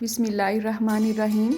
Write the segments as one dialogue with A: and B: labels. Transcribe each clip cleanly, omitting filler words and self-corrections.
A: बिस्मिल्लाहिर्रहमानिर्रहीम।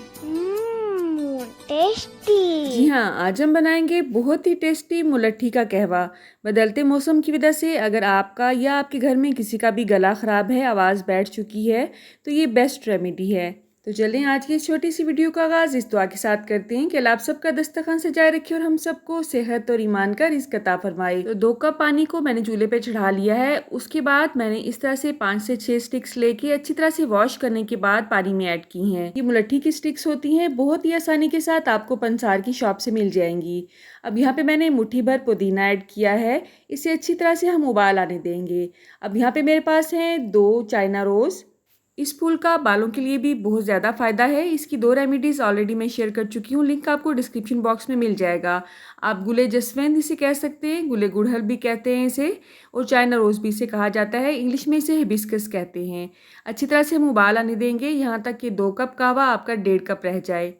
B: टेस्टी।
A: जी हाँ, आज हम बनाएंगे बहुत ही टेस्टी मुलट्ठी का कहवा। बदलते मौसम की वजह से अगर आपका या आपके घर में किसी का भी गला ख़राब है, आवाज़ बैठ चुकी है, तो ये बेस्ट रेमेडी है। तो चलें आज की इस छोटी सी वीडियो का आगाज़ इस दुआ के साथ करते हैं कि अल्लाह आप सबका दस्तरखान सजाए रखे और हम सबको सेहत और ईमान का रिज़्क अता फरमाए। तो 2 कप पानी को मैंने चूल्हे पे चढ़ा लिया है। उसके बाद मैंने इस तरह से 5 से 6 स्टिक्स लेके अच्छी तरह से वॉश करने के बाद पानी में ऐड की हैं। ये मुलट्ठी की स्टिक्स होती हैं, बहुत ही आसानी के साथ आपको पंसार की शॉप से मिल जाएंगी। अब यहाँ पे मैंने मुट्ठी भर पुदीना ऐड किया है। इसे अच्छी तरह से हम उबाल आने देंगे। अब यहाँ पे मेरे पास हैं 2 चाइना रोज़। इस फूल का बालों के लिए भी बहुत ज़्यादा फ़ायदा है। इसकी 2 रेमेडीज़ ऑलरेडी मैं शेयर कर चुकी हूँ, लिंक आपको डिस्क्रिप्शन बॉक्स में मिल जाएगा। आप गुले जसवंत इसे कह सकते हैं, गुले गुड़हल भी कहते हैं इसे, और चाइना रोज़ भी इसे कहा जाता है। इंग्लिश में इसे हिबिस्कस कहते हैं। अच्छी तरह से हम उबाल आने देंगे यहाँ तक कि 2 कप कहवा आपका 1.5 कप रह जाए।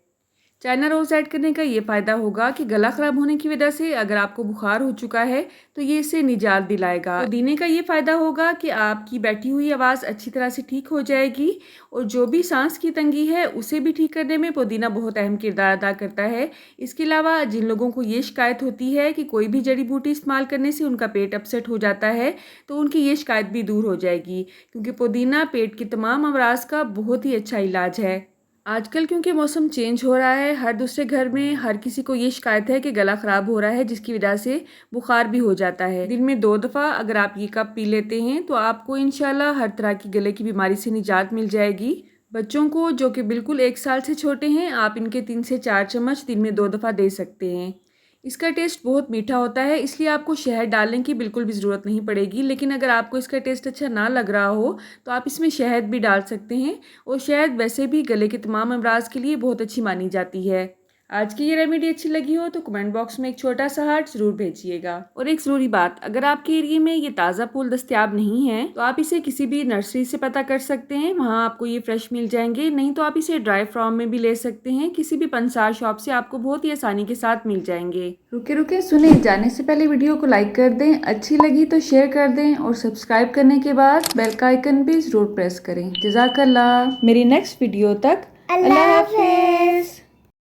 A: चाइना रोज़ ऐड करने का ये फ़ायदा होगा कि गला ख़राब होने की वजह से अगर आपको बुखार हो चुका है तो ये इससे निजात दिलाएगा। पुदीने का ये फ़ायदा होगा कि आपकी बैठी हुई आवाज़ अच्छी तरह से ठीक हो जाएगी, और जो भी सांस की तंगी है उसे भी ठीक करने में पुदीना बहुत अहम किरदार अदा करता है। इसके अलावा जिन लोगों को ये शिकायत होती है कि कोई भी जड़ी बूटी इस्तेमाल करने से उनका पेट अपसेट हो जाता है, तो उनकी ये शिकायत भी दूर हो जाएगी, क्योंकि पुदीना पेट की तमाम अमराज का बहुत ही अच्छा इलाज है। आजकल क्योंकि मौसम चेंज हो रहा है, हर दूसरे घर में हर किसी को ये शिकायत है कि गला ख़राब हो रहा है, जिसकी वजह से बुखार भी हो जाता है। दिन में 2 दफ़ा अगर आप ये कप पी लेते हैं तो आपको इंशाल्लाह हर तरह की गले की बीमारी से निजात मिल जाएगी। बच्चों को जो कि बिल्कुल 1 साल से छोटे हैं, आप इनके 3 से 4 चम्मच दिन में 2 दफ़ा दे सकते हैं। इसका टेस्ट बहुत मीठा होता है, इसलिए आपको शहद डालने की बिल्कुल भी ज़रूरत नहीं पड़ेगी। लेकिन अगर आपको इसका टेस्ट अच्छा ना लग रहा हो तो आप इसमें शहद भी डाल सकते हैं, और शहद वैसे भी गले के तमाम अमराज के लिए बहुत अच्छी मानी जाती है। आज की ये रेमेडी अच्छी लगी हो तो कमेंट बॉक्स में एक छोटा सा हार्ट ज़रूर भेजिएगा। और एक ज़रूरी बात, अगर आपके एरिया में ये ताज़ा फूल दस्तयाब नहीं है तो आप इसे किसी भी नर्सरी से पता कर सकते हैं, वहाँ आपको ये फ्रेश मिल जाएंगे। नहीं तो आप इसे ड्राई फॉर्म में भी ले सकते हैं, किसी भी पंसार शॉप से आपको बहुत ही आसानी के साथ मिल जाएंगे। रुके रुके सुने, जाने से पहले वीडियो को लाइक कर दें, अच्छी लगी तो शेयर कर दें, और सब्सक्राइब करने के बाद बेल का आइकन भी ज़रूर प्रेस करें। जज़ाकल्लाह। मेरी नेक्स्ट वीडियो तक अल्लाह हाफिज़।